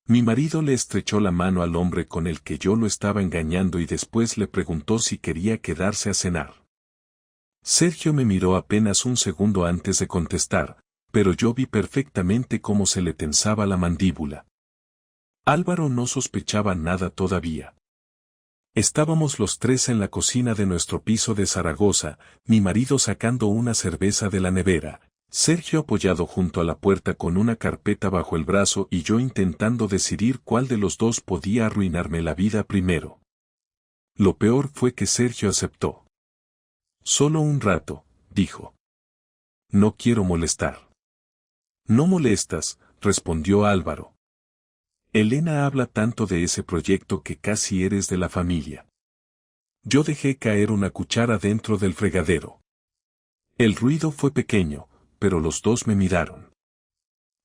Mi marido le estrechó la mano al hombre con el que yo lo estaba engañando y después le preguntó si quería quedarse a cenar. Sergio me miró apenas un segundo antes de contestar, pero yo vi perfectamente cómo se le tensaba la mandíbula. Álvaro no sospechaba nada todavía. Estábamos los tres en la cocina de nuestro piso de Zaragoza, mi marido sacando una cerveza de la nevera, Sergio apoyado junto a la puerta con una carpeta bajo el brazo y yo intentando decidir cuál de los dos podía arruinarme la vida primero. Lo peor fue que Sergio aceptó. Solo un rato, dijo. No quiero molestar. No molestas, respondió Álvaro. Elena habla tanto de ese proyecto que casi eres de la familia. Yo dejé caer una cuchara dentro del fregadero. El ruido fue pequeño, pero los dos me miraron.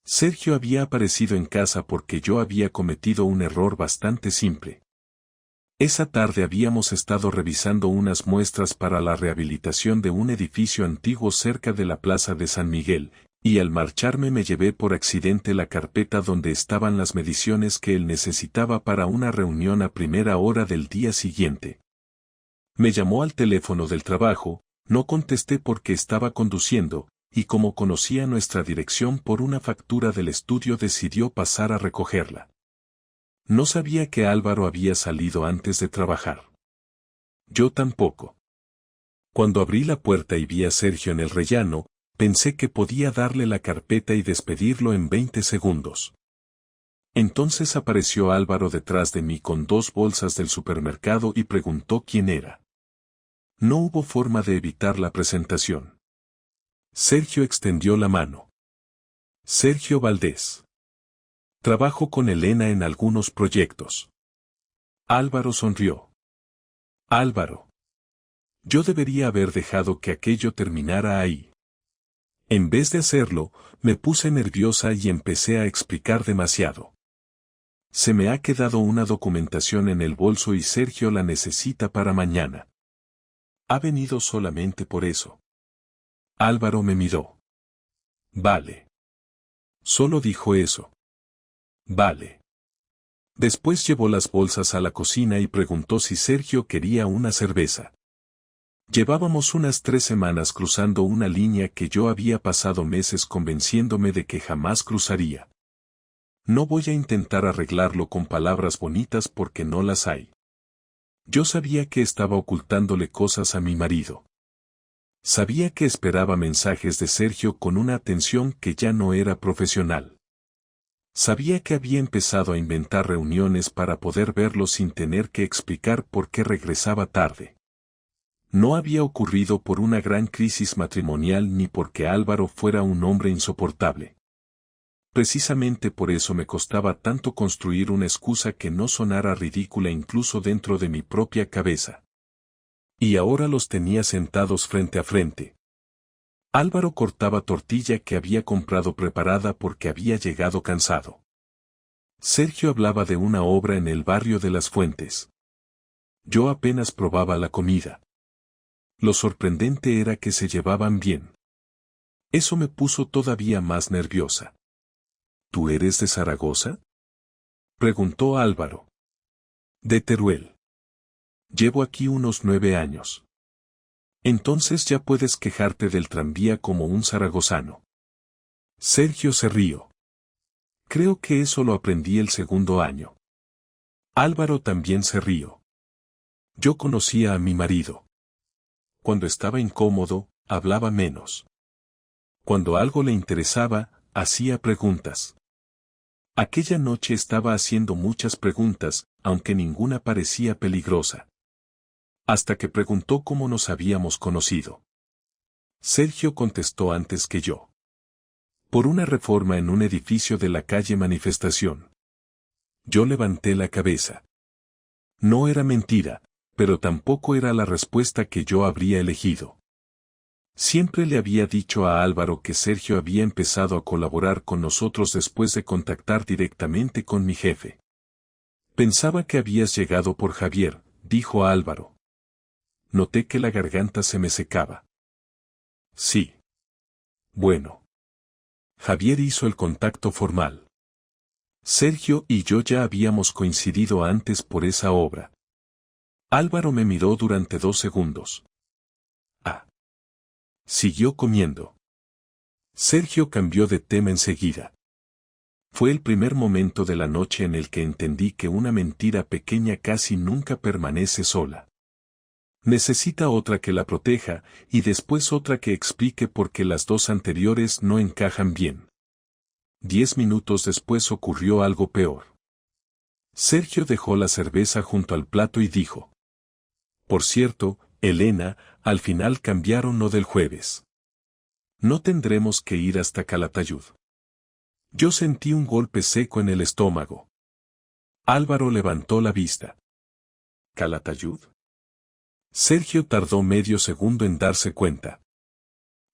Sergio había aparecido en casa porque yo había cometido un error bastante simple. Esa tarde habíamos estado revisando unas muestras para la rehabilitación de un edificio antiguo cerca de la Plaza de San Miguel, y al marcharme me llevé por accidente la carpeta donde estaban las mediciones que él necesitaba para una reunión a primera hora del día siguiente. Me llamó al teléfono del trabajo, no contesté porque estaba conduciendo, y como conocía nuestra dirección por una factura del estudio decidió pasar a recogerla. No sabía que Álvaro había salido antes de trabajar. Yo tampoco. Cuando abrí la puerta y vi a Sergio en el rellano, pensé que podía darle la carpeta y despedirlo en 20 segundos. Entonces apareció Álvaro detrás de mí con 2 bolsas del supermercado y preguntó quién era. No hubo forma de evitar la presentación. Sergio extendió la mano. Sergio Valdés. Trabajo con Elena en algunos proyectos. Álvaro sonrió. Álvaro. Yo debería haber dejado que aquello terminara ahí. En vez de hacerlo, me puse nerviosa y empecé a explicar demasiado. Se me ha quedado una documentación en el bolso y Sergio la necesita para mañana. Ha venido solamente por eso. Álvaro me miró. Vale. Solo dijo eso. Vale. Después llevó las bolsas a la cocina y preguntó si Sergio quería una cerveza. Llevábamos unas 3 semanas cruzando una línea que yo había pasado meses convenciéndome de que jamás cruzaría. No voy a intentar arreglarlo con palabras bonitas porque no las hay. Yo sabía que estaba ocultándole cosas a mi marido. Sabía que esperaba mensajes de Sergio con una atención que ya no era profesional. Sabía que había empezado a inventar reuniones para poder verlo sin tener que explicar por qué regresaba tarde. No había ocurrido por una gran crisis matrimonial ni porque Álvaro fuera un hombre insoportable. Precisamente por eso me costaba tanto construir una excusa que no sonara ridícula incluso dentro de mi propia cabeza. Y ahora los tenía sentados frente a frente. Álvaro cortaba tortilla que había comprado preparada porque había llegado cansado. Sergio hablaba de una obra en el barrio de Las Fuentes. Yo apenas probaba la comida. Lo sorprendente era que se llevaban bien. Eso me puso todavía más nerviosa. ¿Tú eres de Zaragoza?, preguntó Álvaro. De Teruel. Llevo aquí unos 9 años. Entonces ya puedes quejarte del tranvía como un zaragozano. Sergio se rió. Creo que eso lo aprendí el 2.º año. Álvaro también se rió. Yo conocía a mi marido. Cuando estaba incómodo, hablaba menos. Cuando algo le interesaba, hacía preguntas. Aquella noche estaba haciendo muchas preguntas, aunque ninguna parecía peligrosa. Hasta que preguntó cómo nos habíamos conocido. Sergio contestó antes que yo. Por una reforma en un edificio de la calle Manifestación. Yo levanté la cabeza. No era mentira, pero tampoco era la respuesta que yo habría elegido. Siempre le había dicho a Álvaro que Sergio había empezado a colaborar con nosotros después de contactar directamente con mi jefe. Pensaba que habías llegado por Javier, dijo Álvaro. Noté que la garganta se me secaba. Sí. Bueno. Javier hizo el contacto formal. Sergio y yo ya habíamos coincidido antes por esa obra. Álvaro me miró durante 2 segundos. Ah. Siguió comiendo. Sergio cambió de tema enseguida. Fue el primer momento de la noche en el que entendí que una mentira pequeña casi nunca permanece sola. Necesita otra que la proteja, y después otra que explique por qué las 2 anteriores no encajan bien. 10 minutos después ocurrió algo peor. Sergio dejó la cerveza junto al plato y dijo: Por cierto, Elena, al final cambiaron lo del jueves. No tendremos que ir hasta Calatayud. Yo sentí un golpe seco en el estómago. Álvaro levantó la vista. ¿Calatayud? Sergio tardó medio segundo en darse cuenta.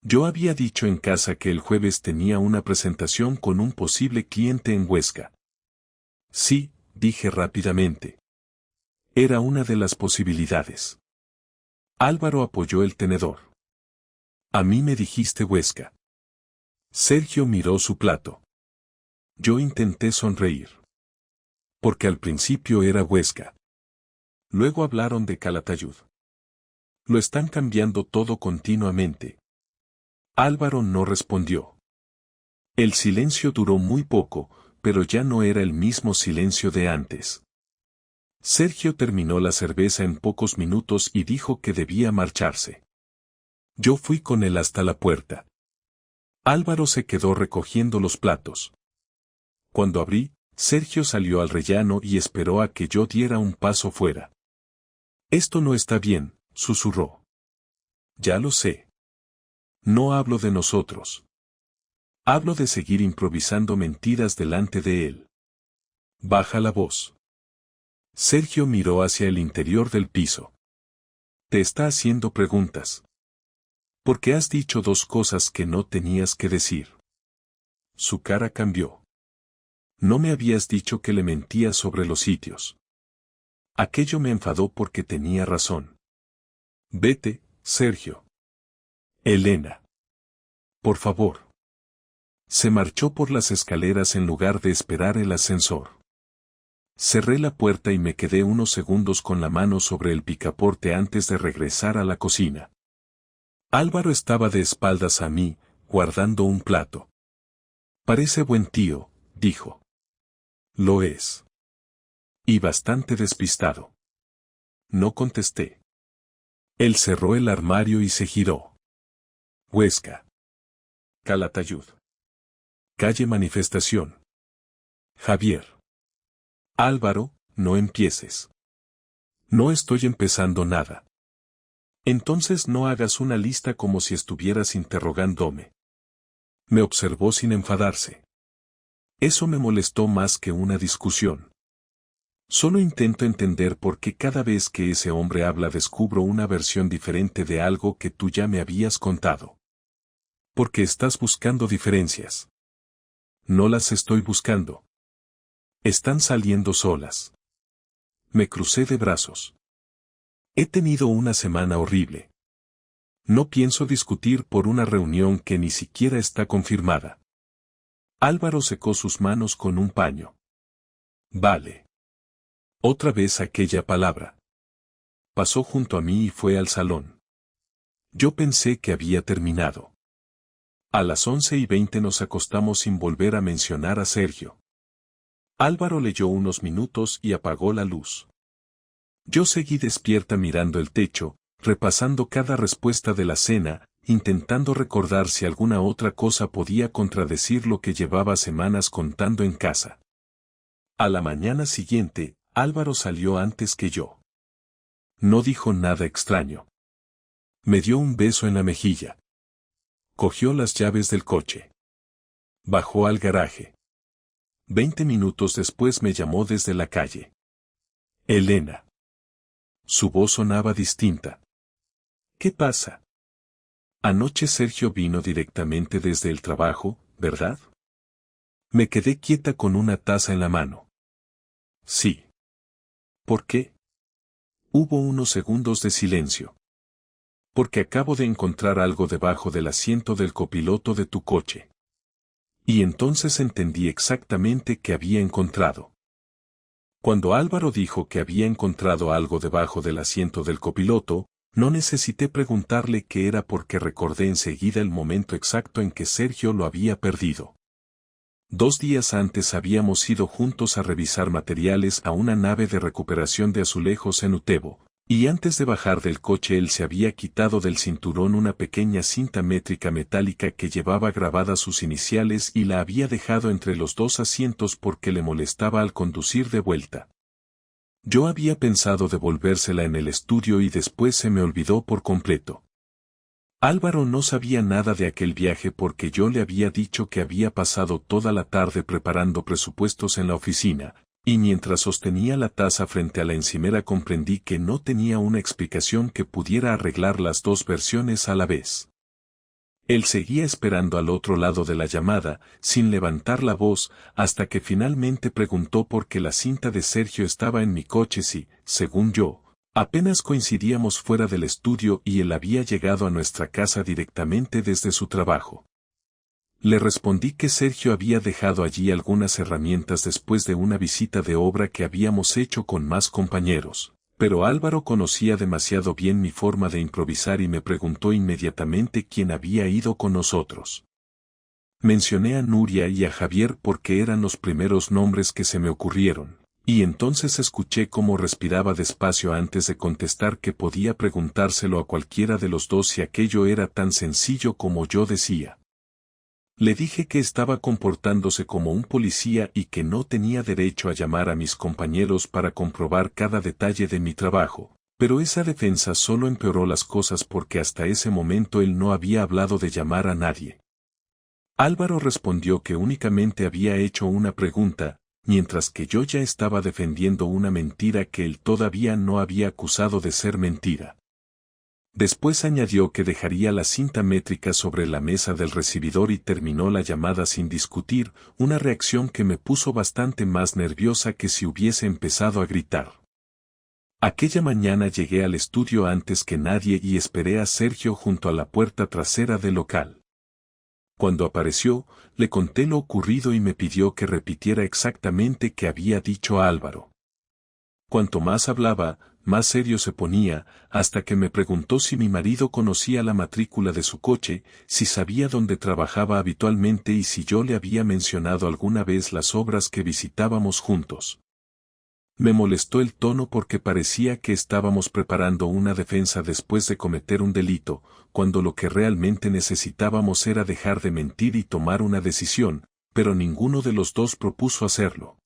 Yo había dicho en casa que el jueves tenía una presentación con un posible cliente en Huesca. Sí, dije rápidamente. Era una de las posibilidades. Álvaro apoyó el tenedor. A mí me dijiste Huesca. Sergio miró su plato. Yo intenté sonreír. Porque al principio era Huesca. Luego hablaron de Calatayud. Lo están cambiando todo continuamente. Álvaro no respondió. El silencio duró muy poco, pero ya no era el mismo silencio de antes. Sergio terminó la cerveza en pocos minutos y dijo que debía marcharse. Yo fui con él hasta la puerta. Álvaro se quedó recogiendo los platos. Cuando abrí, Sergio salió al rellano y esperó a que yo diera un paso fuera. Esto no está bien, susurró. Ya lo sé. No hablo de nosotros. Hablo de seguir improvisando mentiras delante de él. Baja la voz. Sergio miró hacia el interior del piso. Te está haciendo preguntas. Porque has dicho 2 cosas que no tenías que decir. Su cara cambió. No me habías dicho que le mentía sobre los sitios. Aquello me enfadó porque tenía razón. Vete, Sergio. Elena. Por favor. Se marchó por las escaleras en lugar de esperar el ascensor. Cerré la puerta y me quedé unos segundos con la mano sobre el picaporte antes de regresar a la cocina. Álvaro estaba de espaldas a mí, guardando un plato. Parece buen tío, dijo. Lo es. Y bastante despistado. No contesté. Él cerró el armario y se giró. Huesca. Calatayud. Calle Manifestación. Javier. Álvaro, no empieces. No estoy empezando nada. Entonces no hagas una lista como si estuvieras interrogándome. Me observó sin enfadarse. Eso me molestó más que una discusión. Solo intento entender por qué cada vez que ese hombre habla descubro una versión diferente de algo que tú ya me habías contado. Porque estás buscando diferencias. No las estoy buscando. Están saliendo solas. Me crucé de brazos. He tenido una semana horrible. No pienso discutir por una reunión que ni siquiera está confirmada. Álvaro secó sus manos con un paño. Vale. Otra vez aquella palabra. Pasó junto a mí y fue al salón. Yo pensé que había terminado. A las 11:20 nos acostamos sin volver a mencionar a Sergio. Álvaro leyó unos minutos y apagó la luz. Yo seguí despierta mirando el techo, repasando cada respuesta de la cena, intentando recordar si alguna otra cosa podía contradecir lo que llevaba semanas contando en casa. A la mañana siguiente, Álvaro salió antes que yo. No dijo nada extraño. Me dio un beso en la mejilla. Cogió las llaves del coche. Bajó al garaje. 20 minutos después me llamó desde la calle. Elena. Su voz sonaba distinta. ¿Qué pasa? Anoche Sergio vino directamente desde el trabajo, ¿verdad? Me quedé quieta con una taza en la mano. Sí. ¿Por qué? Hubo unos segundos de silencio. Porque acabo de encontrar algo debajo del asiento del copiloto de tu coche. Y entonces entendí exactamente qué había encontrado. Cuando Álvaro dijo que había encontrado algo debajo del asiento del copiloto, no necesité preguntarle qué era porque recordé enseguida el momento exacto en que Sergio lo había perdido. 2 días antes habíamos ido juntos a revisar materiales a una nave de recuperación de azulejos en Utebo, y antes de bajar del coche él se había quitado del cinturón una pequeña cinta métrica metálica que llevaba grabadas sus iniciales y la había dejado entre los 2 asientos porque le molestaba al conducir de vuelta. Yo había pensado devolvérsela en el estudio y después se me olvidó por completo. Álvaro no sabía nada de aquel viaje porque yo le había dicho que había pasado toda la tarde preparando presupuestos en la oficina, y mientras sostenía la taza frente a la encimera comprendí que no tenía una explicación que pudiera arreglar las 2 versiones a la vez. Él seguía esperando al otro lado de la llamada, sin levantar la voz, hasta que finalmente preguntó por qué la cinta de Sergio estaba en mi coche si, según yo, apenas coincidíamos fuera del estudio y él había llegado a nuestra casa directamente desde su trabajo. Le respondí que Sergio había dejado allí algunas herramientas después de una visita de obra que habíamos hecho con más compañeros. Pero Álvaro conocía demasiado bien mi forma de improvisar y me preguntó inmediatamente quién había ido con nosotros. Mencioné a Nuria y a Javier porque eran los primeros nombres que se me ocurrieron, y entonces escuché cómo respiraba despacio antes de contestar que podía preguntárselo a cualquiera de los 2 si aquello era tan sencillo como yo decía. Le dije que estaba comportándose como un policía y que no tenía derecho a llamar a mis compañeros para comprobar cada detalle de mi trabajo, pero esa defensa solo empeoró las cosas porque hasta ese momento él no había hablado de llamar a nadie. Álvaro respondió que únicamente había hecho una pregunta, mientras que yo ya estaba defendiendo una mentira que él todavía no había acusado de ser mentira. Después añadió que dejaría la cinta métrica sobre la mesa del recibidor y terminó la llamada sin discutir, una reacción que me puso bastante más nerviosa que si hubiese empezado a gritar. Aquella mañana llegué al estudio antes que nadie y esperé a Sergio junto a la puerta trasera del local. Cuando apareció, le conté lo ocurrido y me pidió que repitiera exactamente qué había dicho a Álvaro. Cuanto más hablaba, más serio se ponía, hasta que me preguntó si mi marido conocía la matrícula de su coche, si sabía dónde trabajaba habitualmente y si yo le había mencionado alguna vez las obras que visitábamos juntos. Me molestó el tono porque parecía que estábamos preparando una defensa después de cometer un delito, cuando lo que realmente necesitábamos era dejar de mentir y tomar una decisión, pero ninguno de los 2 propuso hacerlo.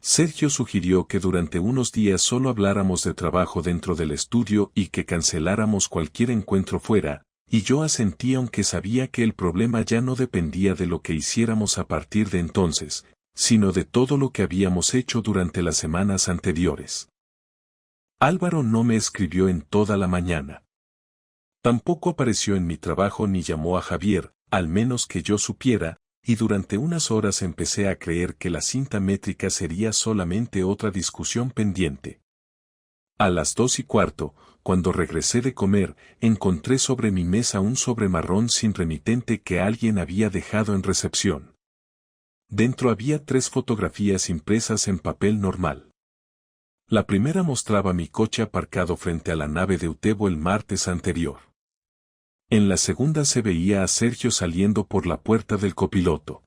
Sergio sugirió que durante unos días solo habláramos de trabajo dentro del estudio y que canceláramos cualquier encuentro fuera, y yo asentí aunque sabía que el problema ya no dependía de lo que hiciéramos a partir de entonces, sino de todo lo que habíamos hecho durante las semanas anteriores. Álvaro no me escribió en toda la mañana. Tampoco apareció en mi trabajo ni llamó a Javier, al menos que yo supiera, y durante unas horas empecé a creer que la cinta métrica sería solamente otra discusión pendiente. A las 2:15, cuando regresé de comer, encontré sobre mi mesa un sobre marrón sin remitente que alguien había dejado en recepción. Dentro había 3 fotografías impresas en papel normal. La primera mostraba mi coche aparcado frente a la nave de Utebo el martes anterior. En la segunda se veía a Sergio saliendo por la puerta del copiloto.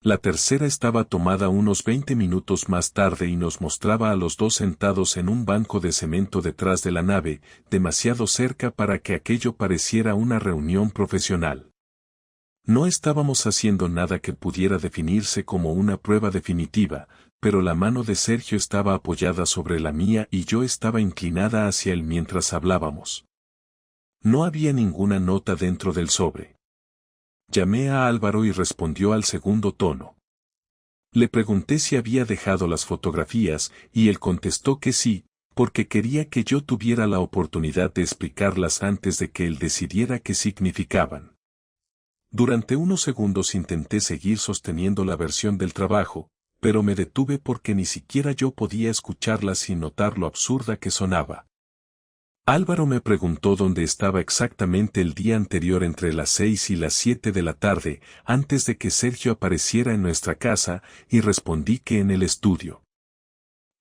La tercera estaba tomada unos 20 minutos más tarde y nos mostraba a los 2 sentados en un banco de cemento detrás de la nave, demasiado cerca para que aquello pareciera una reunión profesional. No estábamos haciendo nada que pudiera definirse como una prueba definitiva, pero la mano de Sergio estaba apoyada sobre la mía y yo estaba inclinada hacia él mientras hablábamos. No había ninguna nota dentro del sobre. Llamé a Álvaro y respondió al segundo tono. Le pregunté si había dejado las fotografías y él contestó que sí, porque quería que yo tuviera la oportunidad de explicarlas antes de que él decidiera qué significaban. Durante unos segundos intenté seguir sosteniendo la versión del trabajo, pero me detuve porque ni siquiera yo podía escucharla sin notar lo absurda que sonaba. Álvaro me preguntó dónde estaba exactamente el día anterior entre las 6 y las 7 de la tarde, antes de que Sergio apareciera en nuestra casa, y respondí que en el estudio.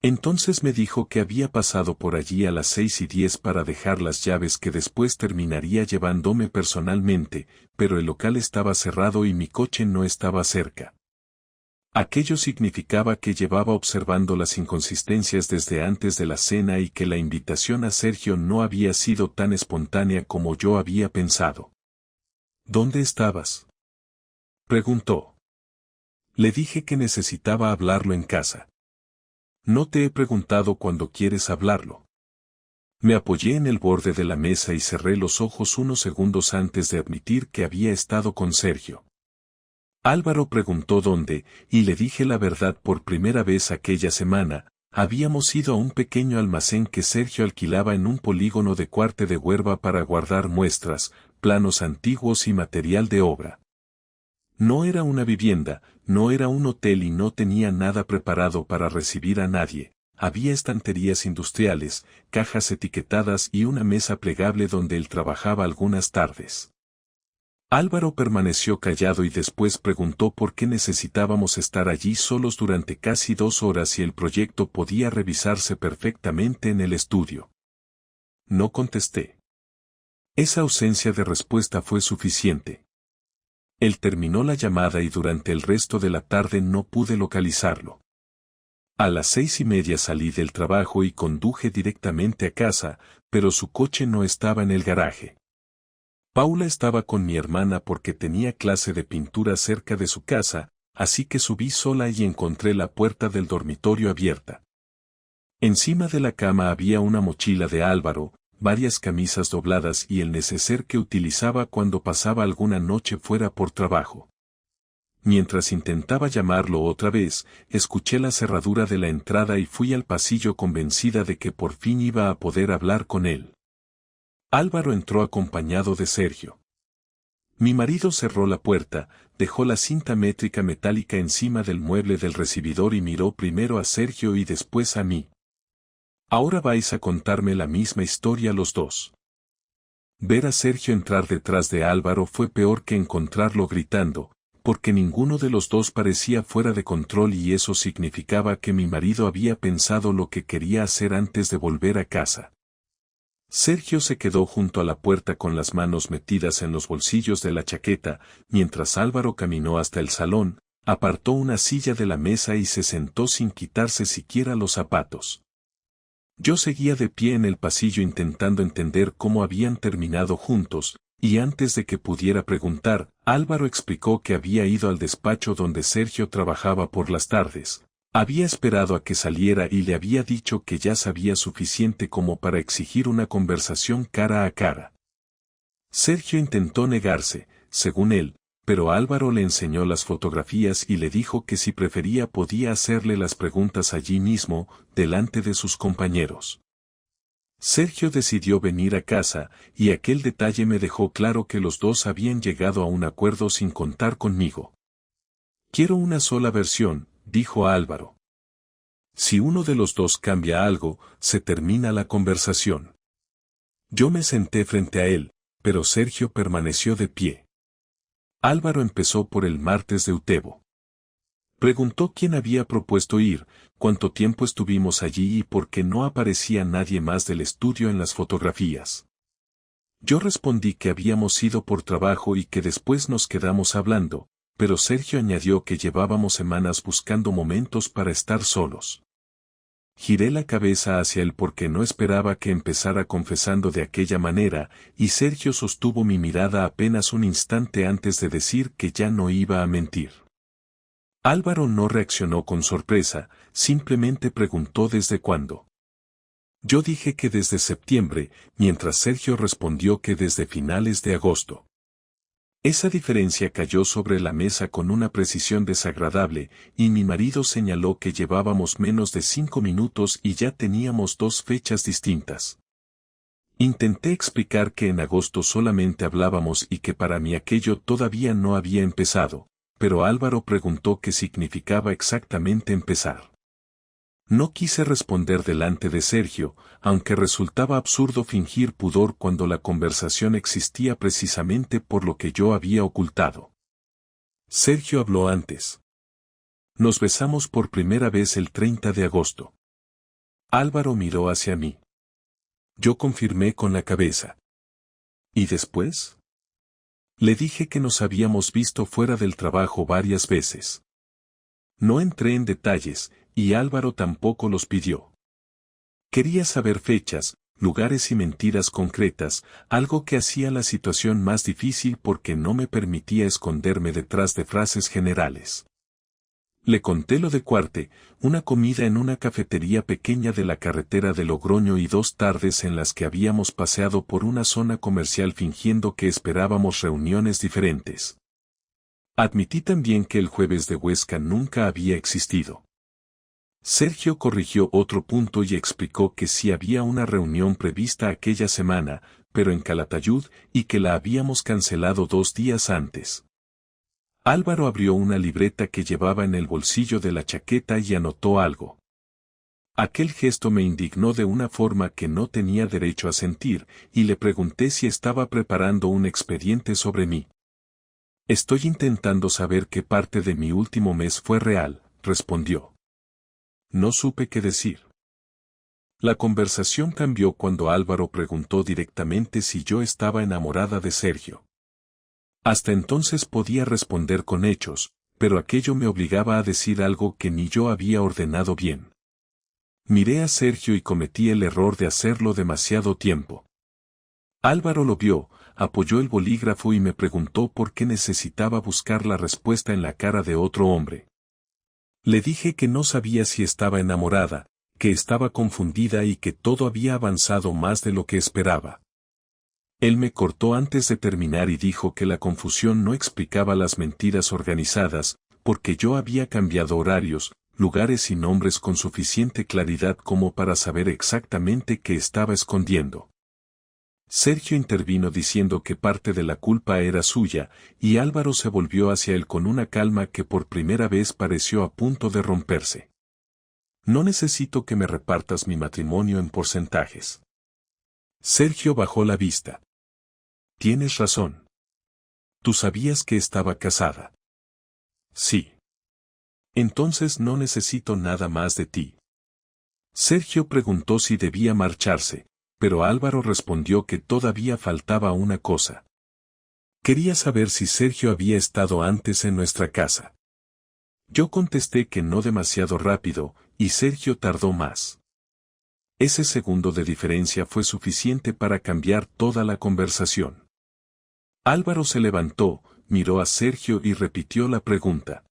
Entonces me dijo que había pasado por allí a las 6:10 para dejar las llaves que después terminaría llevándome personalmente, pero el local estaba cerrado y mi coche no estaba cerca. Aquello significaba que llevaba observando las inconsistencias desde antes de la cena y que la invitación a Sergio no había sido tan espontánea como yo había pensado. ¿Dónde estabas?, preguntó. Le dije que necesitaba hablarlo en casa. No te he preguntado cuándo quieres hablarlo. Me apoyé en el borde de la mesa y cerré los ojos unos segundos antes de admitir que había estado con Sergio. Álvaro preguntó dónde, y le dije la verdad. Por primera vez aquella semana, habíamos ido a un pequeño almacén que Sergio alquilaba en un polígono de Cuarte de Huerva para guardar muestras, planos antiguos y material de obra. No era una vivienda, no era un hotel y no tenía nada preparado para recibir a nadie. Había estanterías industriales, cajas etiquetadas y una mesa plegable donde él trabajaba algunas tardes. Álvaro permaneció callado y después preguntó por qué necesitábamos estar allí solos durante casi 2 horas si el proyecto podía revisarse perfectamente en el estudio. No contesté. Esa ausencia de respuesta fue suficiente. Él terminó la llamada y durante el resto de la tarde no pude localizarlo. A las 6:30 salí del trabajo y conduje directamente a casa, pero su coche no estaba en el garaje. Paula estaba con mi hermana porque tenía clase de pintura cerca de su casa, así que subí sola y encontré la puerta del dormitorio abierta. Encima de la cama había una mochila de Álvaro, varias camisas dobladas y el neceser que utilizaba cuando pasaba alguna noche fuera por trabajo. Mientras intentaba llamarlo otra vez, escuché la cerradura de la entrada y fui al pasillo convencida de que por fin iba a poder hablar con él. Álvaro entró acompañado de Sergio. Mi marido cerró la puerta, dejó la cinta métrica metálica encima del mueble del recibidor y miró primero a Sergio y después a mí. Ahora vais a contarme la misma historia los dos. Ver a Sergio entrar detrás de Álvaro fue peor que encontrarlo gritando, porque ninguno de los dos parecía fuera de control y eso significaba que mi marido había pensado lo que quería hacer antes de volver a casa. Sergio se quedó junto a la puerta con las manos metidas en los bolsillos de la chaqueta, mientras Álvaro caminó hasta el salón, apartó una silla de la mesa y se sentó sin quitarse siquiera los zapatos. Yo seguía de pie en el pasillo intentando entender cómo habían terminado juntos, y antes de que pudiera preguntar, Álvaro explicó que había ido al despacho donde Sergio trabajaba por las tardes. Había esperado a que saliera y le había dicho que ya sabía suficiente como para exigir una conversación cara a cara. Sergio intentó negarse, según él, pero Álvaro le enseñó las fotografías y le dijo que si prefería podía hacerle las preguntas allí mismo, delante de sus compañeros. Sergio decidió venir a casa, y aquel detalle me dejó claro que los dos habían llegado a un acuerdo sin contar conmigo. Quiero una sola versión, dijo Álvaro. Si uno de los dos cambia algo, se termina la conversación. Yo me senté frente a él, pero Sergio permaneció de pie. Álvaro empezó por el martes de Utebo. Preguntó quién había propuesto ir, cuánto tiempo estuvimos allí y por qué no aparecía nadie más del estudio en las fotografías. Yo respondí que habíamos ido por trabajo y que después nos quedamos hablando, pero Sergio añadió que llevábamos semanas buscando momentos para estar solos. Giré la cabeza hacia él porque no esperaba que empezara confesando de aquella manera, y Sergio sostuvo mi mirada apenas un instante antes de decir que ya no iba a mentir. Álvaro no reaccionó con sorpresa, simplemente preguntó desde cuándo. Yo dije que desde septiembre, mientras Sergio respondió que desde finales de agosto. Esa diferencia cayó sobre la mesa con una precisión desagradable, y mi marido señaló que llevábamos menos de 5 minutos y ya teníamos 2 fechas distintas. Intenté explicar que en agosto solamente hablábamos y que para mí aquello todavía no había empezado, pero Álvaro preguntó qué significaba exactamente empezar. No quise responder delante de Sergio, aunque resultaba absurdo fingir pudor cuando la conversación existía precisamente por lo que yo había ocultado. Sergio habló antes. Nos besamos por primera vez el 30 de agosto. Álvaro miró hacia mí. Yo confirmé con la cabeza. ¿Y después? Le dije que nos habíamos visto fuera del trabajo varias veces. No entré en detalles, y Álvaro tampoco los pidió. Quería saber fechas, lugares y mentiras concretas, algo que hacía la situación más difícil porque no me permitía esconderme detrás de frases generales. Le conté lo de Cuarte, una comida en una cafetería pequeña de la carretera de Logroño y 2 tardes en las que habíamos paseado por una zona comercial fingiendo que esperábamos reuniones diferentes. Admití también que el jueves de Huesca nunca había existido. Sergio corrigió otro punto y explicó que sí había una reunión prevista aquella semana, pero en Calatayud, y que la habíamos cancelado 2 días antes. Álvaro abrió una libreta que llevaba en el bolsillo de la chaqueta y anotó algo. Aquel gesto me indignó de una forma que no tenía derecho a sentir, y le pregunté si estaba preparando un expediente sobre mí. Estoy intentando saber qué parte de mi último mes fue real, respondió. No supe qué decir. La conversación cambió cuando Álvaro preguntó directamente si yo estaba enamorada de Sergio. Hasta entonces podía responder con hechos, pero aquello me obligaba a decir algo que ni yo había ordenado bien. Miré a Sergio y cometí el error de hacerlo demasiado tiempo. Álvaro lo vio, apoyó el bolígrafo y me preguntó por qué necesitaba buscar la respuesta en la cara de otro hombre. Le dije que no sabía si estaba enamorada, que estaba confundida y que todo había avanzado más de lo que esperaba. Él me cortó antes de terminar y dijo que la confusión no explicaba las mentiras organizadas, porque yo había cambiado horarios, lugares y nombres con suficiente claridad como para saber exactamente qué estaba escondiendo. Sergio intervino diciendo que parte de la culpa era suya, y Álvaro se volvió hacia él con una calma que por primera vez pareció a punto de romperse. No necesito que me repartas mi matrimonio en porcentajes. Sergio bajó la vista. Tienes razón. ¿Tú sabías que estaba casada? Sí. Entonces no necesito nada más de ti. Sergio preguntó si debía marcharse, pero Álvaro respondió que todavía faltaba una cosa. Quería saber si Sergio había estado antes en nuestra casa. Yo contesté que no demasiado rápido, y Sergio tardó más. Ese segundo de diferencia fue suficiente para cambiar toda la conversación. Álvaro se levantó, miró a Sergio y repitió la pregunta.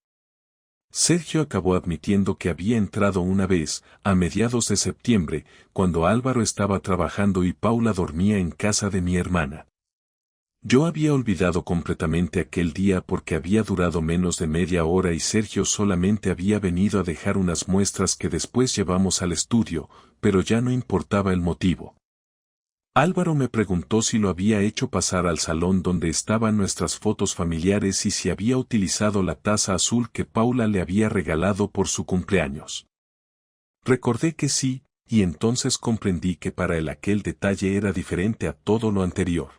Sergio acabó admitiendo que había entrado una vez, a mediados de septiembre, cuando Álvaro estaba trabajando y Paula dormía en casa de mi hermana. Yo había olvidado completamente aquel día porque había durado menos de media hora y Sergio solamente había venido a dejar unas muestras que después llevamos al estudio, pero ya no importaba el motivo. Álvaro me preguntó si lo había hecho pasar al salón donde estaban nuestras fotos familiares y si había utilizado la taza azul que Paula le había regalado por su cumpleaños. Recordé que sí, y entonces comprendí que para él aquel detalle era diferente a todo lo anterior.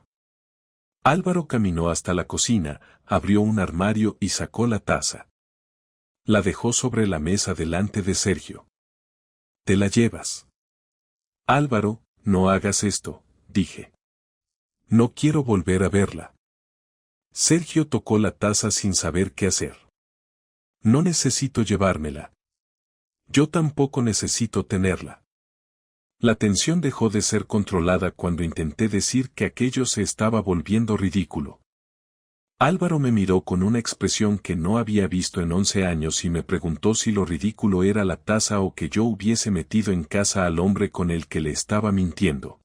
Álvaro caminó hasta la cocina, abrió un armario y sacó la taza. La dejó sobre la mesa delante de Sergio. ¿Te la llevas? Álvaro, no hagas esto, dije. No quiero volver a verla. Sergio tocó la taza sin saber qué hacer. No necesito llevármela. Yo tampoco necesito tenerla. La tensión dejó de ser controlada cuando intenté decir que aquello se estaba volviendo ridículo. Álvaro me miró con una expresión que no había visto en 11 años y me preguntó si lo ridículo era la taza o que yo hubiese metido en casa al hombre con el que le estaba mintiendo.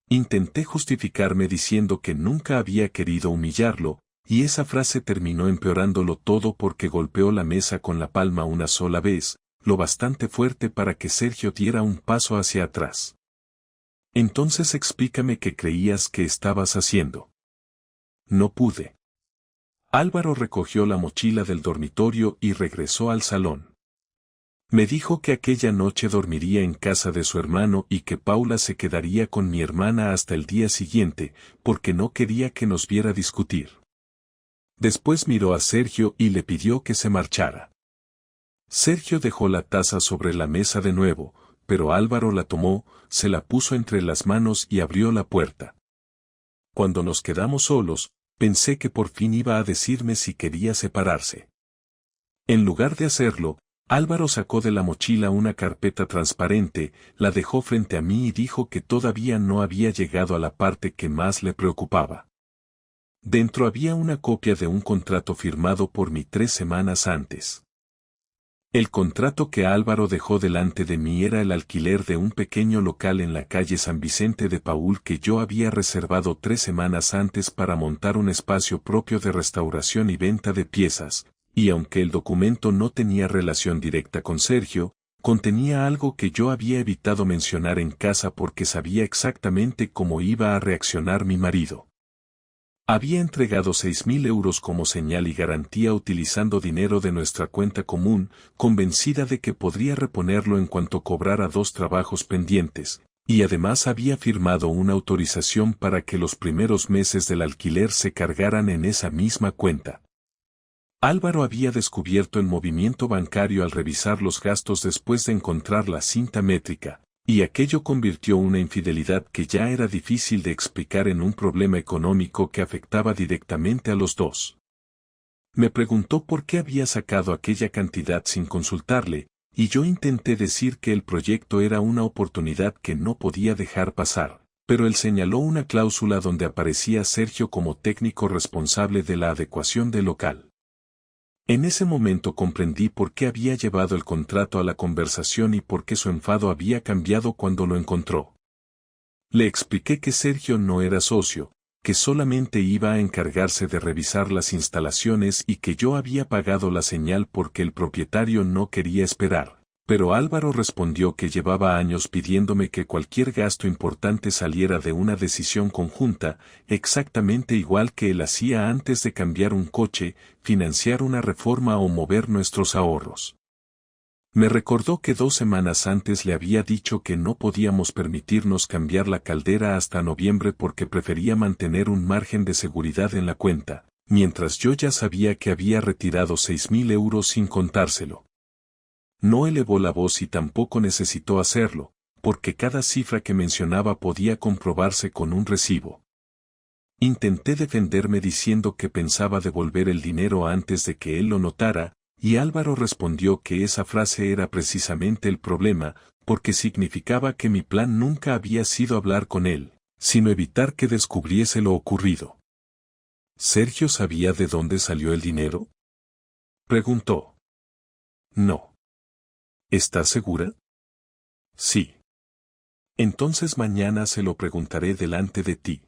Intenté justificarme diciendo que nunca había querido humillarlo, y esa frase terminó empeorándolo todo porque golpeó la mesa con la palma una sola vez, lo bastante fuerte para que Sergio diera un paso hacia atrás. Entonces explícame qué creías que estabas haciendo. No pude. Álvaro recogió la mochila del dormitorio y regresó al salón. Me dijo que aquella noche dormiría en casa de su hermano y que Paula se quedaría con mi hermana hasta el día siguiente, porque no quería que nos viera discutir. Después miró a Sergio y le pidió que se marchara. Sergio dejó la taza sobre la mesa de nuevo, pero Álvaro la tomó, se la puso entre las manos y abrió la puerta. Cuando nos quedamos solos, pensé que por fin iba a decirme si quería separarse. En lugar de hacerlo, Álvaro sacó de la mochila una carpeta transparente, la dejó frente a mí y dijo que todavía no había llegado a la parte que más le preocupaba. Dentro había una copia de un contrato firmado por mí 3 semanas antes. El contrato que Álvaro dejó delante de mí era el alquiler de un pequeño local en la calle San Vicente de Paúl que yo había reservado 3 semanas antes para montar un espacio propio de restauración y venta de piezas, y aunque el documento no tenía relación directa con Sergio, contenía algo que yo había evitado mencionar en casa porque sabía exactamente cómo iba a reaccionar mi marido. Había entregado 6.000 euros como señal y garantía utilizando dinero de nuestra cuenta común, convencida de que podría reponerlo en cuanto cobrara 2 trabajos pendientes, y además había firmado una autorización para que los primeros meses del alquiler se cargaran en esa misma cuenta. Álvaro había descubierto el movimiento bancario al revisar los gastos después de encontrar la cinta métrica, y aquello convirtió una infidelidad que ya era difícil de explicar en un problema económico que afectaba directamente a los dos. Me preguntó por qué había sacado aquella cantidad sin consultarle, y yo intenté decir que el proyecto era una oportunidad que no podía dejar pasar, pero él señaló una cláusula donde aparecía Sergio como técnico responsable de la adecuación del local. En ese momento comprendí por qué había llevado el contrato a la conversación y por qué su enfado había cambiado cuando lo encontró. Le expliqué que Sergio no era socio, que solamente iba a encargarse de revisar las instalaciones y que yo había pagado la señal porque el propietario no quería esperar. Pero Álvaro respondió que llevaba años pidiéndome que cualquier gasto importante saliera de una decisión conjunta, exactamente igual que él hacía antes de cambiar un coche, financiar una reforma o mover nuestros ahorros. Me recordó que 2 semanas antes le había dicho que no podíamos permitirnos cambiar la caldera hasta noviembre porque prefería mantener un margen de seguridad en la cuenta, mientras yo ya sabía que había retirado 6.000 euros sin contárselo. No elevó la voz y tampoco necesitó hacerlo, porque cada cifra que mencionaba podía comprobarse con un recibo. Intenté defenderme diciendo que pensaba devolver el dinero antes de que él lo notara, y Álvaro respondió que esa frase era precisamente el problema, porque significaba que mi plan nunca había sido hablar con él, sino evitar que descubriese lo ocurrido. ¿Sergio sabía de dónde salió el dinero?, preguntó. No. ¿Estás segura? Sí. Entonces mañana se lo preguntaré delante de ti.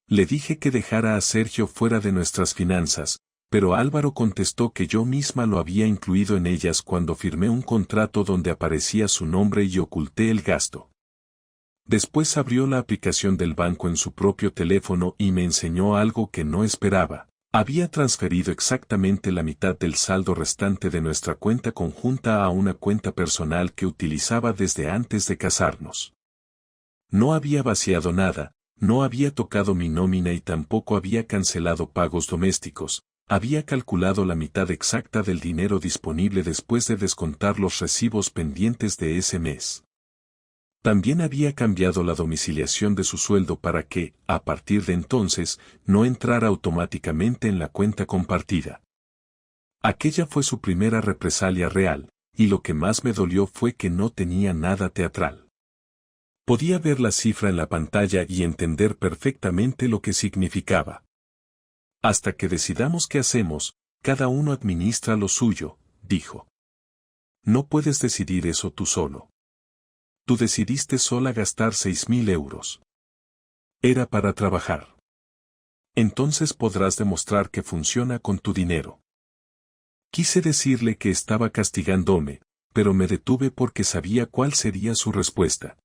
Le dije que dejara a Sergio fuera de nuestras finanzas, pero Álvaro contestó que yo misma lo había incluido en ellas cuando firmé un contrato donde aparecía su nombre y oculté el gasto. Después abrió la aplicación del banco en su propio teléfono y me enseñó algo que no esperaba. Había transferido exactamente la mitad del saldo restante de nuestra cuenta conjunta a una cuenta personal que utilizaba desde antes de casarnos. No había vaciado nada, no había tocado mi nómina y tampoco había cancelado pagos domésticos, había calculado la mitad exacta del dinero disponible después de descontar los recibos pendientes de ese mes. También había cambiado la domiciliación de su sueldo para que, a partir de entonces, no entrara automáticamente en la cuenta compartida. Aquella fue su primera represalia real, y lo que más me dolió fue que no tenía nada teatral. Podía ver la cifra en la pantalla y entender perfectamente lo que significaba. Hasta que decidamos qué hacemos, cada uno administra lo suyo, dijo. No puedes decidir eso tú solo. Tú decidiste sola gastar 6.000 euros. Era para trabajar. Entonces podrás demostrar que funciona con tu dinero. Quise decirle que estaba castigándome, pero me detuve porque sabía cuál sería su respuesta.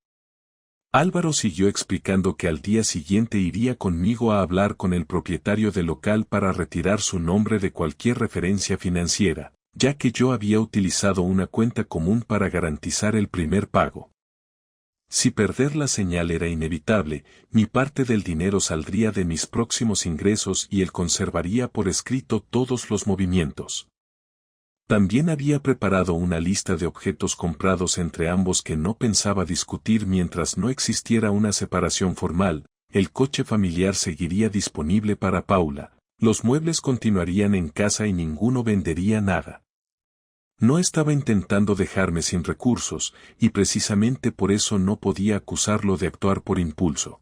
Álvaro siguió explicando que al día siguiente iría conmigo a hablar con el propietario del local para retirar su nombre de cualquier referencia financiera, ya que yo había utilizado una cuenta común para garantizar el primer pago. Si perder la señal era inevitable, mi parte del dinero saldría de mis próximos ingresos y él conservaría por escrito todos los movimientos. También había preparado una lista de objetos comprados entre ambos que no pensaba discutir mientras no existiera una separación formal. El coche familiar seguiría disponible para Paula, los muebles continuarían en casa y ninguno vendería nada. No estaba intentando dejarme sin recursos, y precisamente por eso no podía acusarlo de actuar por impulso.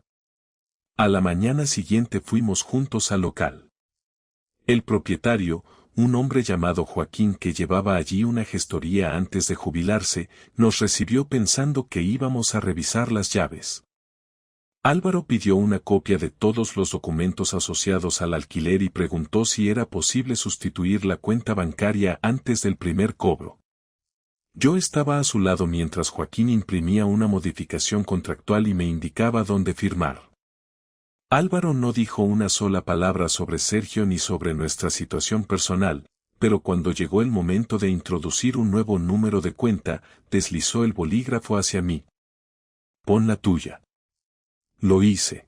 A la mañana siguiente fuimos juntos al local. El propietario, un hombre llamado Joaquín que llevaba allí una gestoría antes de jubilarse, nos recibió pensando que íbamos a revisar las llaves. Álvaro pidió una copia de todos los documentos asociados al alquiler y preguntó si era posible sustituir la cuenta bancaria antes del primer cobro. Yo estaba a su lado mientras Joaquín imprimía una modificación contractual y me indicaba dónde firmar. Álvaro no dijo una sola palabra sobre Sergio ni sobre nuestra situación personal, pero cuando llegó el momento de introducir un nuevo número de cuenta, deslizó el bolígrafo hacia mí. «Pon la tuya». Lo hice.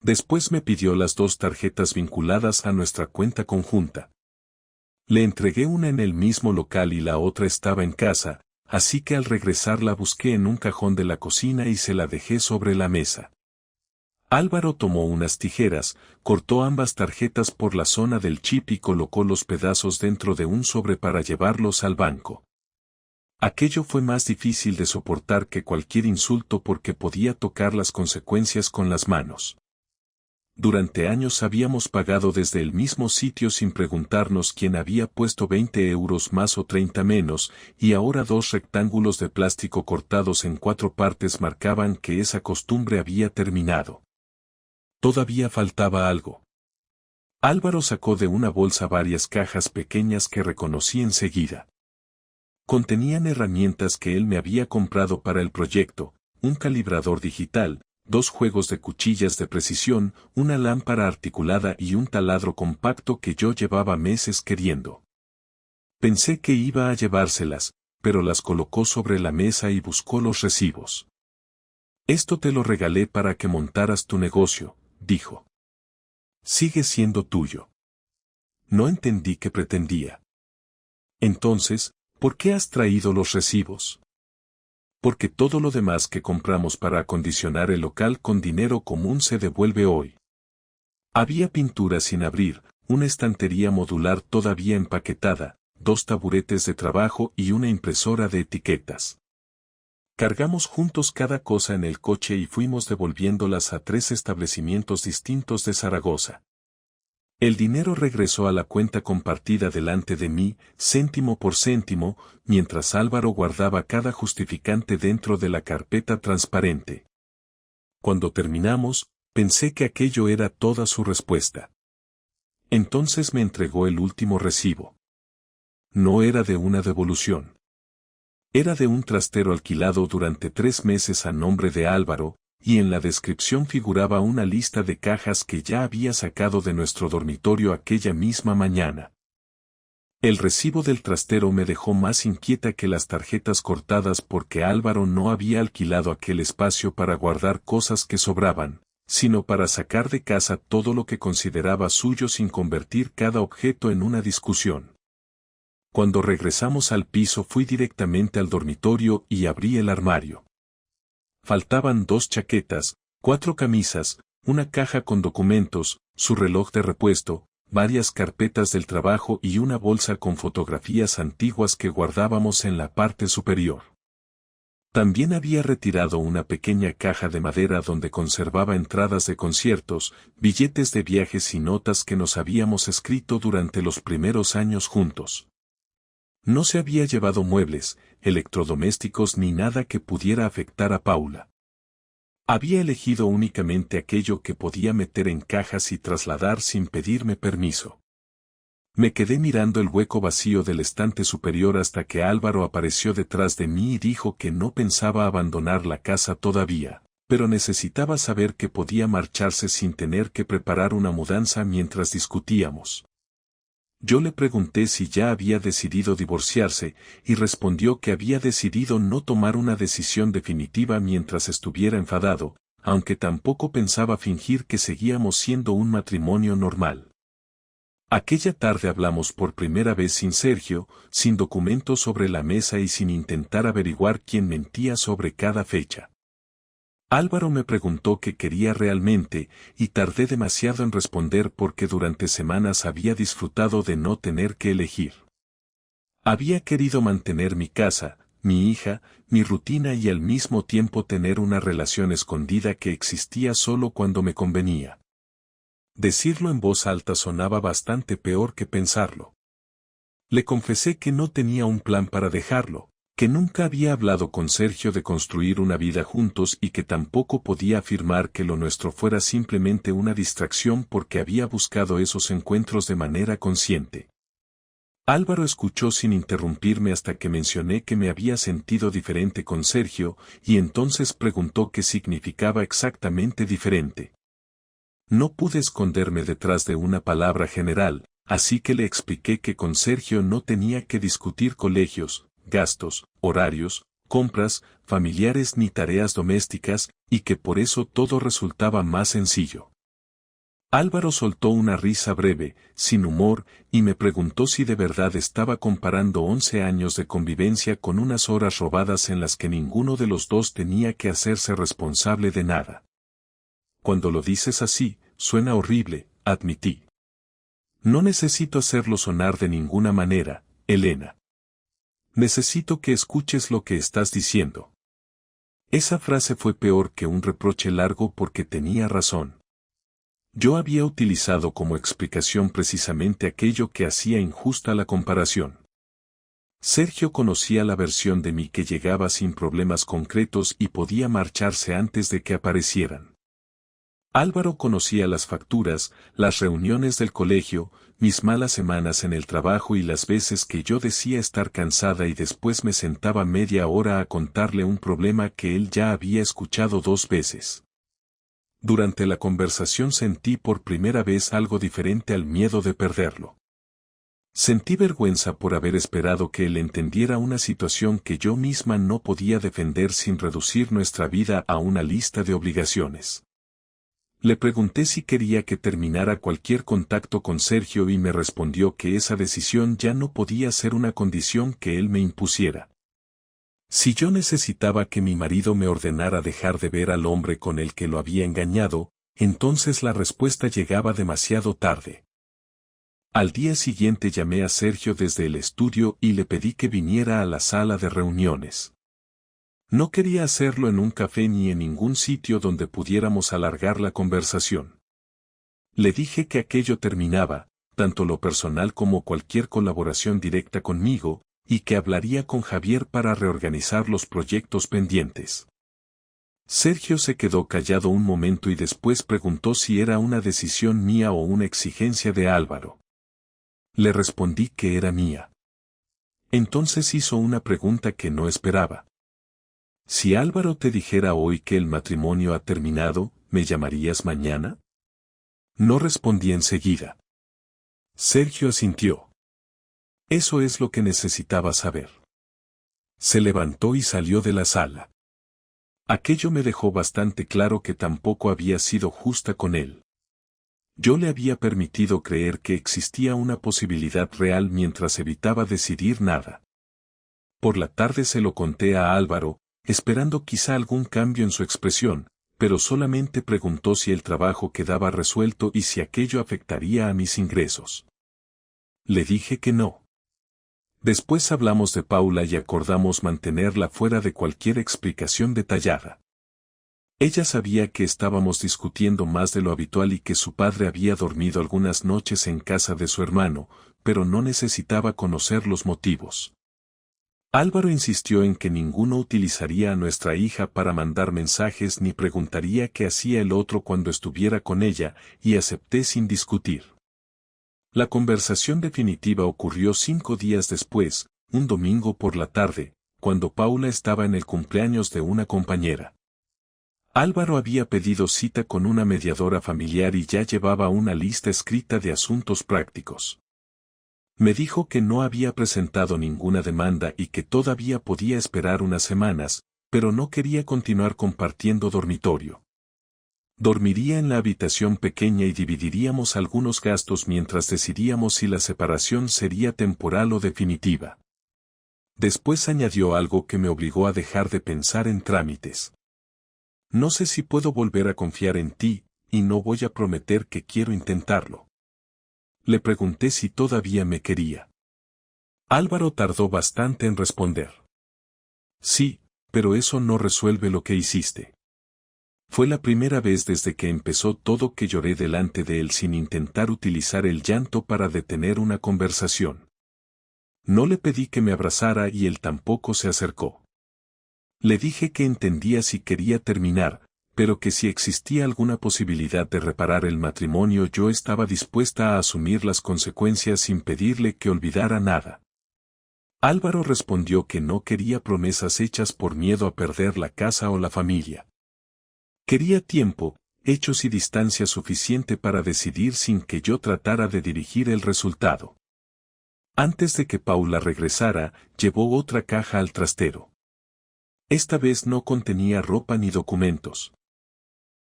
Después me pidió las 2 tarjetas vinculadas a nuestra cuenta conjunta. Le entregué una en el mismo local y la otra estaba en casa, así que al regresar la busqué en un cajón de la cocina y se la dejé sobre la mesa. Álvaro tomó unas tijeras, cortó ambas tarjetas por la zona del chip y colocó los pedazos dentro de un sobre para llevarlos al banco. Aquello fue más difícil de soportar que cualquier insulto porque podía tocar las consecuencias con las manos. Durante años habíamos pagado desde el mismo sitio sin preguntarnos quién había puesto 20 euros más o 30 menos, y ahora 2 rectángulos de plástico cortados en 4 partes marcaban que esa costumbre había terminado. Todavía faltaba algo. Álvaro sacó de una bolsa varias cajas pequeñas que reconocí enseguida. Contenían herramientas que él me había comprado para el proyecto, un calibrador digital, 2 juegos de cuchillas de precisión, una lámpara articulada y un taladro compacto que yo llevaba meses queriendo. Pensé que iba a llevárselas, pero las colocó sobre la mesa y buscó los recibos. «Esto te lo regalé para que montaras tu negocio», dijo. «Sigue siendo tuyo». No entendí qué pretendía. Entonces, ¿por qué has traído los recibos? Porque todo lo demás que compramos para acondicionar el local con dinero común se devuelve hoy. Había pintura sin abrir, una estantería modular todavía empaquetada, 2 taburetes de trabajo y una impresora de etiquetas. Cargamos juntos cada cosa en el coche y fuimos devolviéndolas a 3 establecimientos distintos de Zaragoza. El dinero regresó a la cuenta compartida delante de mí, céntimo por céntimo, mientras Álvaro guardaba cada justificante dentro de la carpeta transparente. Cuando terminamos, pensé que aquello era toda su respuesta. Entonces me entregó el último recibo. No era de una devolución. Era de un trastero alquilado durante 3 meses a nombre de Álvaro, y en la descripción figuraba una lista de cajas que ya había sacado de nuestro dormitorio aquella misma mañana. El recibo del trastero me dejó más inquieta que las tarjetas cortadas porque Álvaro no había alquilado aquel espacio para guardar cosas que sobraban, sino para sacar de casa todo lo que consideraba suyo sin convertir cada objeto en una discusión. Cuando regresamos al piso fui directamente al dormitorio y abrí el armario. Faltaban 2 chaquetas, 4 camisas, una caja con documentos, su reloj de repuesto, varias carpetas del trabajo y una bolsa con fotografías antiguas que guardábamos en la parte superior. También había retirado una pequeña caja de madera donde conservaba entradas de conciertos, billetes de viajes y notas que nos habíamos escrito durante los primeros años juntos. No se había llevado muebles, electrodomésticos ni nada que pudiera afectar a Paula. Había elegido únicamente aquello que podía meter en cajas y trasladar sin pedirme permiso. Me quedé mirando el hueco vacío del estante superior hasta que Álvaro apareció detrás de mí y dijo que no pensaba abandonar la casa todavía, pero necesitaba saber que podía marcharse sin tener que preparar una mudanza mientras discutíamos. Yo le pregunté si ya había decidido divorciarse, y respondió que había decidido no tomar una decisión definitiva mientras estuviera enfadado, aunque tampoco pensaba fingir que seguíamos siendo un matrimonio normal. Aquella tarde hablamos por primera vez sin Sergio, sin documentos sobre la mesa y sin intentar averiguar quién mentía sobre cada fecha. Álvaro me preguntó qué quería realmente, y tardé demasiado en responder porque durante semanas había disfrutado de no tener que elegir. Había querido mantener mi casa, mi hija, mi rutina y al mismo tiempo tener una relación escondida que existía solo cuando me convenía. Decirlo en voz alta sonaba bastante peor que pensarlo. Le confesé que no tenía un plan para dejarlo, que nunca había hablado con Sergio de construir una vida juntos y que tampoco podía afirmar que lo nuestro fuera simplemente una distracción porque había buscado esos encuentros de manera consciente. Álvaro escuchó sin interrumpirme hasta que mencioné que me había sentido diferente con Sergio, y entonces preguntó qué significaba exactamente diferente. No pude esconderme detrás de una palabra general, así que le expliqué que con Sergio no tenía que discutir colegios, gastos, horarios, compras, familiares ni tareas domésticas, y que por eso todo resultaba más sencillo. Álvaro soltó una risa breve, sin humor, y me preguntó si de verdad estaba comparando 11 años de convivencia con unas horas robadas en las que ninguno de los dos tenía que hacerse responsable de nada. Cuando lo dices así, suena horrible, admití. No necesito hacerlo sonar de ninguna manera, Elena. Necesito que escuches lo que estás diciendo. Esa frase fue peor que un reproche largo porque tenía razón. Yo había utilizado como explicación precisamente aquello que hacía injusta la comparación. Sergio conocía la versión de mí que llegaba sin problemas concretos y podía marcharse antes de que aparecieran. Álvaro conocía las facturas, las reuniones del colegio, mis malas semanas en el trabajo y las veces que yo decía estar cansada y después me sentaba media hora a contarle un problema que él ya había escuchado 2 veces. Durante la conversación sentí por primera vez algo diferente al miedo de perderlo. Sentí vergüenza por haber esperado que él entendiera una situación que yo misma no podía defender sin reducir nuestra vida a una lista de obligaciones. Le pregunté si quería que terminara cualquier contacto con Sergio y me respondió que esa decisión ya no podía ser una condición que él me impusiera. Si yo necesitaba que mi marido me ordenara dejar de ver al hombre con el que lo había engañado, entonces la respuesta llegaba demasiado tarde. Al día siguiente llamé a Sergio desde el estudio y le pedí que viniera a la sala de reuniones. No quería hacerlo en un café ni en ningún sitio donde pudiéramos alargar la conversación. Le dije que aquello terminaba, tanto lo personal como cualquier colaboración directa conmigo, y que hablaría con Javier para reorganizar los proyectos pendientes. Sergio se quedó callado un momento y después preguntó si era una decisión mía o una exigencia de Álvaro. Le respondí que era mía. Entonces hizo una pregunta que no esperaba. Si Álvaro te dijera hoy que el matrimonio ha terminado, ¿me llamarías mañana? No respondí enseguida. Sergio asintió. Eso es lo que necesitaba saber. Se levantó y salió de la sala. Aquello me dejó bastante claro que tampoco había sido justa con él. Yo le había permitido creer que existía una posibilidad real mientras evitaba decidir nada. Por la tarde se lo conté a Álvaro, esperando quizá algún cambio en su expresión, pero solamente preguntó si el trabajo quedaba resuelto y si aquello afectaría a mis ingresos. Le dije que no. Después hablamos de Paula y acordamos mantenerla fuera de cualquier explicación detallada. Ella sabía que estábamos discutiendo más de lo habitual y que su padre había dormido algunas noches en casa de su hermano, pero no necesitaba conocer los motivos. Álvaro insistió en que ninguno utilizaría a nuestra hija para mandar mensajes ni preguntaría qué hacía el otro cuando estuviera con ella, y acepté sin discutir. La conversación definitiva ocurrió 5 días después, un domingo por la tarde, cuando Paula estaba en el cumpleaños de una compañera. Álvaro había pedido cita con una mediadora familiar y ya llevaba una lista escrita de asuntos prácticos. Me dijo que no había presentado ninguna demanda y que todavía podía esperar unas semanas, pero no quería continuar compartiendo dormitorio. Dormiría en la habitación pequeña y dividiríamos algunos gastos mientras decidíamos si la separación sería temporal o definitiva. Después añadió algo que me obligó a dejar de pensar en trámites. No sé si puedo volver a confiar en ti, y no voy a prometer que quiero intentarlo. Le pregunté si todavía me quería. Álvaro tardó bastante en responder. Sí, pero eso no resuelve lo que hiciste. Fue la primera vez desde que empezó todo que lloré delante de él sin intentar utilizar el llanto para detener una conversación. No le pedí que me abrazara y él tampoco se acercó. Le dije que entendía si quería terminar, pero que si existía alguna posibilidad de reparar el matrimonio yo estaba dispuesta a asumir las consecuencias sin pedirle que olvidara nada. Álvaro respondió que no quería promesas hechas por miedo a perder la casa o la familia. Quería tiempo, hechos y distancia suficiente para decidir sin que yo tratara de dirigir el resultado. Antes de que Paula regresara, llevó otra caja al trastero. Esta vez no contenía ropa ni documentos.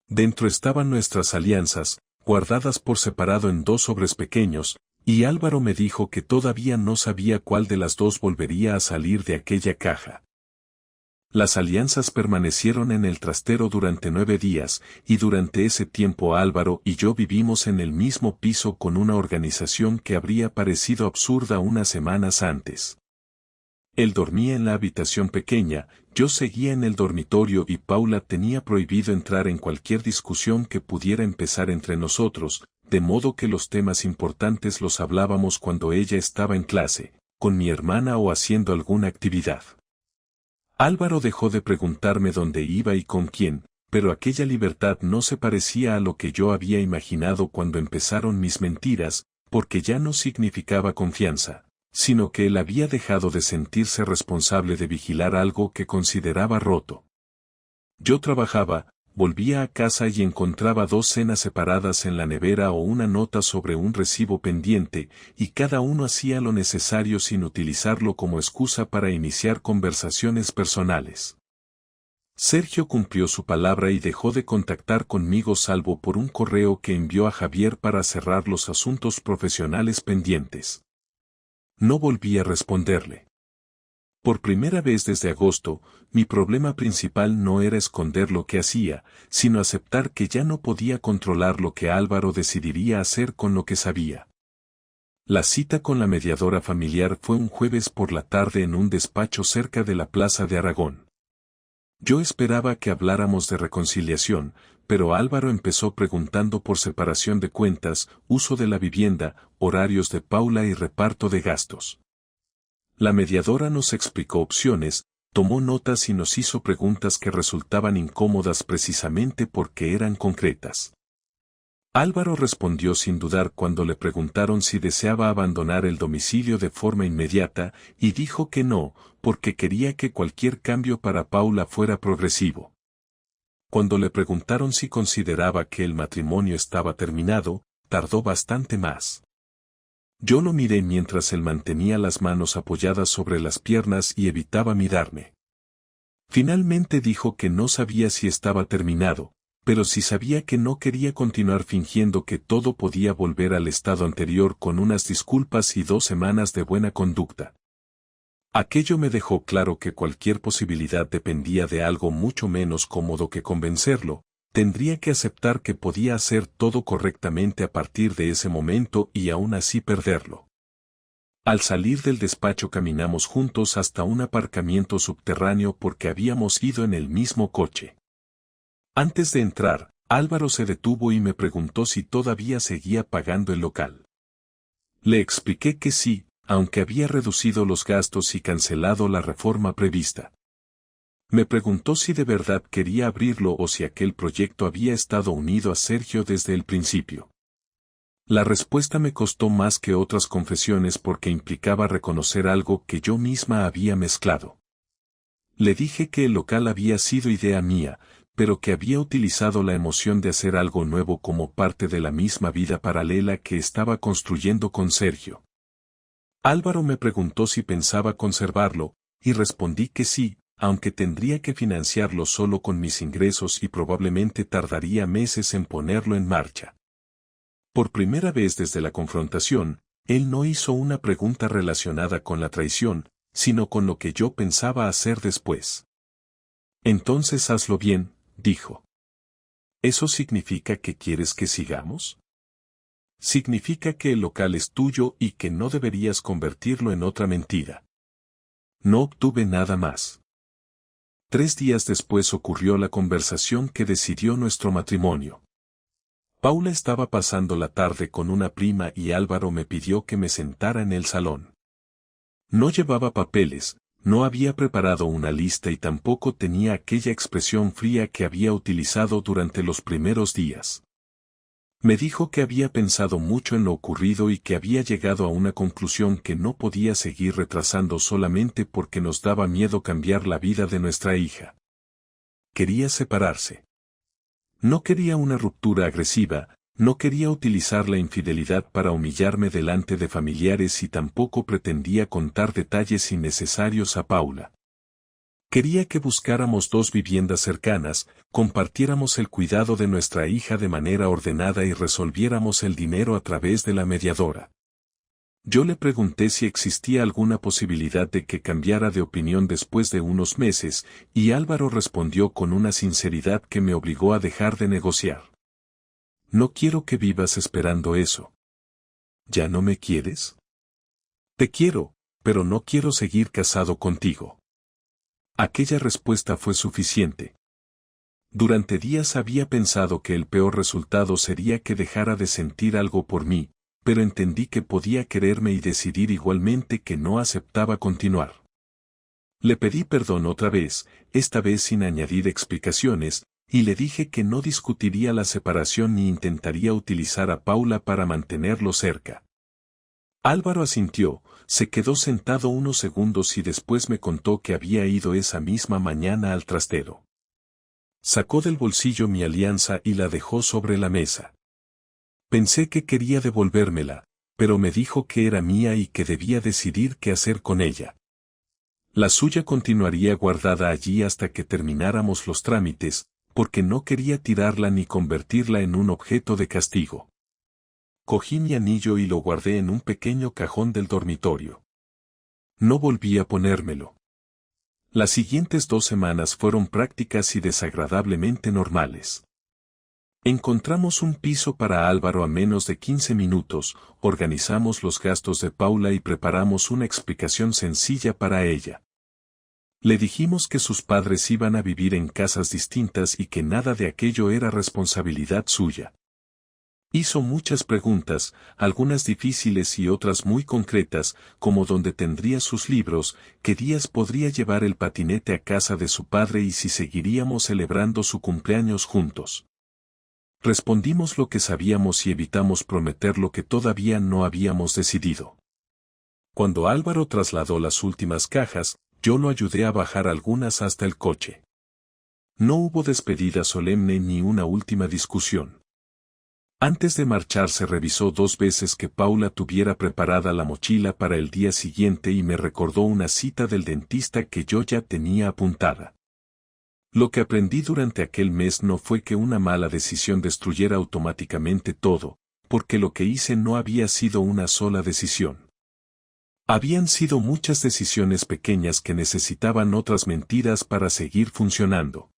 Dentro estaban nuestras alianzas, guardadas por separado en 2 sobres pequeños, y Álvaro me dijo que todavía no sabía cuál de las 2 volvería a salir de aquella caja. Las alianzas permanecieron en el trastero durante 9 días, y durante ese tiempo Álvaro y yo vivimos en el mismo piso con una organización que habría parecido absurda unas semanas antes. Él dormía en la habitación pequeña, yo seguía en el dormitorio y Paula tenía prohibido entrar en cualquier discusión que pudiera empezar entre nosotros, de modo que los temas importantes los hablábamos cuando ella estaba en clase, con mi hermana o haciendo alguna actividad. Álvaro dejó de preguntarme dónde iba y con quién, pero aquella libertad no se parecía a lo que yo había imaginado cuando empezaron mis mentiras, porque ya no significaba confianza, sino que él había dejado de sentirse responsable de vigilar algo que consideraba roto. Yo trabajaba, volvía a casa y encontraba 2 cenas separadas en la nevera o una nota sobre un recibo pendiente, y cada uno hacía lo necesario sin utilizarlo como excusa para iniciar conversaciones personales. Sergio cumplió su palabra y dejó de contactar conmigo salvo por un correo que envió a Javier para cerrar los asuntos profesionales pendientes. No volví a responderle. Por primera vez desde agosto, mi problema principal no era esconder lo que hacía, sino aceptar que ya no podía controlar lo que Álvaro decidiría hacer con lo que sabía. La cita con la mediadora familiar fue un jueves por la tarde en un despacho cerca de la Plaza de Aragón. Yo esperaba que habláramos de reconciliación, pero Álvaro empezó preguntando por separación de cuentas, uso de la vivienda, horarios de Paula y reparto de gastos. La mediadora nos explicó opciones, tomó notas y nos hizo preguntas que resultaban incómodas precisamente porque eran concretas. Álvaro respondió sin dudar cuando le preguntaron si deseaba abandonar el domicilio de forma inmediata, y dijo que no, porque quería que cualquier cambio para Paula fuera progresivo. Cuando le preguntaron si consideraba que el matrimonio estaba terminado, tardó bastante más. Yo lo miré mientras él mantenía las manos apoyadas sobre las piernas y evitaba mirarme. Finalmente dijo que no sabía si estaba terminado, pero sí sabía que no quería continuar fingiendo que todo podía volver al estado anterior con unas disculpas y 2 semanas de buena conducta. Aquello me dejó claro que cualquier posibilidad dependía de algo mucho menos cómodo que convencerlo. Tendría que aceptar que podía hacer todo correctamente a partir de ese momento y aún así perderlo. Al salir del despacho caminamos juntos hasta un aparcamiento subterráneo porque habíamos ido en el mismo coche. Antes de entrar, Álvaro se detuvo y me preguntó si todavía seguía pagando el local. Le expliqué que sí, aunque había reducido los gastos y cancelado la reforma prevista. Me preguntó si de verdad quería abrirlo o si aquel proyecto había estado unido a Sergio desde el principio. La respuesta me costó más que otras confesiones porque implicaba reconocer algo que yo misma había mezclado. Le dije que el local había sido idea mía, pero que había utilizado la emoción de hacer algo nuevo como parte de la misma vida paralela que estaba construyendo con Sergio. Álvaro me preguntó si pensaba conservarlo, y respondí que sí, aunque tendría que financiarlo solo con mis ingresos y probablemente tardaría meses en ponerlo en marcha. Por primera vez desde la confrontación, él no hizo una pregunta relacionada con la traición, sino con lo que yo pensaba hacer después. Entonces hazlo bien, dijo. ¿Eso significa que quieres que sigamos? Significa que el local es tuyo y que no deberías convertirlo en otra mentira. No obtuve nada más. 3 días después ocurrió la conversación que decidió nuestro matrimonio. Paula estaba pasando la tarde con una prima y Álvaro me pidió que me sentara en el salón. No llevaba papeles, no había preparado una lista y tampoco tenía aquella expresión fría que había utilizado durante los primeros días. Me dijo que había pensado mucho en lo ocurrido y que había llegado a una conclusión que no podía seguir retrasando solamente porque nos daba miedo cambiar la vida de nuestra hija. Quería separarse. No quería una ruptura agresiva, no quería utilizar la infidelidad para humillarme delante de familiares y tampoco pretendía contar detalles innecesarios a Paula. Quería que buscáramos 2 viviendas cercanas, compartiéramos el cuidado de nuestra hija de manera ordenada y resolviéramos el dinero a través de la mediadora. Yo le pregunté si existía alguna posibilidad de que cambiara de opinión después de unos meses, y Álvaro respondió con una sinceridad que me obligó a dejar de negociar. No quiero que vivas esperando eso. ¿Ya no me quieres? Te quiero, pero no quiero seguir casado contigo. Aquella respuesta fue suficiente. Durante días había pensado que el peor resultado sería que dejara de sentir algo por mí, pero entendí que podía quererme y decidir igualmente que no aceptaba continuar. Le pedí perdón otra vez, esta vez sin añadir explicaciones, y le dije que no discutiría la separación ni intentaría utilizar a Paula para mantenerlo cerca. Álvaro asintió, se quedó sentado unos segundos y después me contó que había ido esa misma mañana al trastero. Sacó del bolsillo mi alianza y la dejó sobre la mesa. Pensé que quería devolvérmela, pero me dijo que era mía y que debía decidir qué hacer con ella. La suya continuaría guardada allí hasta que termináramos los trámites, porque no quería tirarla ni convertirla en un objeto de castigo. Cogí mi anillo y lo guardé en un pequeño cajón del dormitorio. No volví a ponérmelo. Las siguientes 2 semanas fueron prácticas y desagradablemente normales. Encontramos un piso para Álvaro a menos de 15 minutos, organizamos los gastos de Paula y preparamos una explicación sencilla para ella. Le dijimos que sus padres iban a vivir en casas distintas y que nada de aquello era responsabilidad suya. Hizo muchas preguntas, algunas difíciles y otras muy concretas, como dónde tendría sus libros, qué días podría llevar el patinete a casa de su padre y si seguiríamos celebrando su cumpleaños juntos. Respondimos lo que sabíamos y evitamos prometer lo que todavía no habíamos decidido. Cuando Álvaro trasladó las últimas cajas, yo lo ayudé a bajar algunas hasta el coche. No hubo despedida solemne ni una última discusión. Antes de marcharse revisó 2 veces que Paula tuviera preparada la mochila para el día siguiente y me recordó una cita del dentista que yo ya tenía apuntada. Lo que aprendí durante aquel mes no fue que una mala decisión destruyera automáticamente todo, porque lo que hice no había sido una sola decisión. Habían sido muchas decisiones pequeñas que necesitaban otras mentiras para seguir funcionando.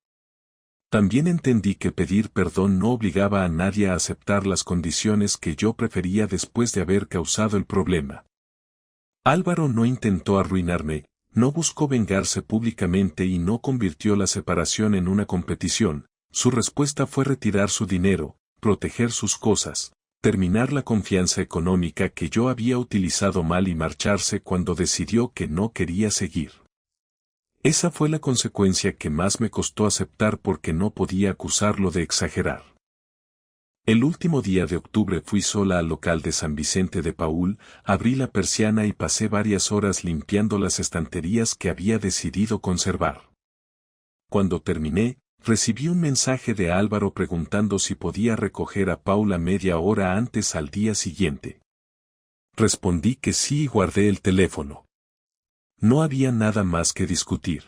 También entendí que pedir perdón no obligaba a nadie a aceptar las condiciones que yo prefería después de haber causado el problema. Álvaro no intentó arruinarme, no buscó vengarse públicamente y no convirtió la separación en una competición. Su respuesta fue retirar su dinero, proteger sus cosas, terminar la confianza económica que yo había utilizado mal y marcharse cuando decidió que no quería seguir. Esa fue la consecuencia que más me costó aceptar porque no podía acusarlo de exagerar. El último día de octubre fui sola al local de San Vicente de Paúl, abrí la persiana y pasé varias horas limpiando las estanterías que había decidido conservar. Cuando terminé, recibí un mensaje de Álvaro preguntando si podía recoger a Paula media hora antes al día siguiente. Respondí que sí y guardé el teléfono. No había nada más que discutir.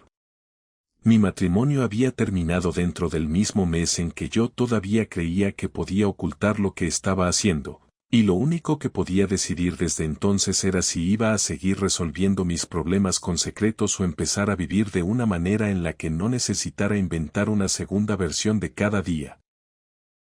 Mi matrimonio había terminado dentro del mismo mes en que yo todavía creía que podía ocultar lo que estaba haciendo, y lo único que podía decidir desde entonces era si iba a seguir resolviendo mis problemas con secretos o empezar a vivir de una manera en la que no necesitara inventar una segunda versión de cada día.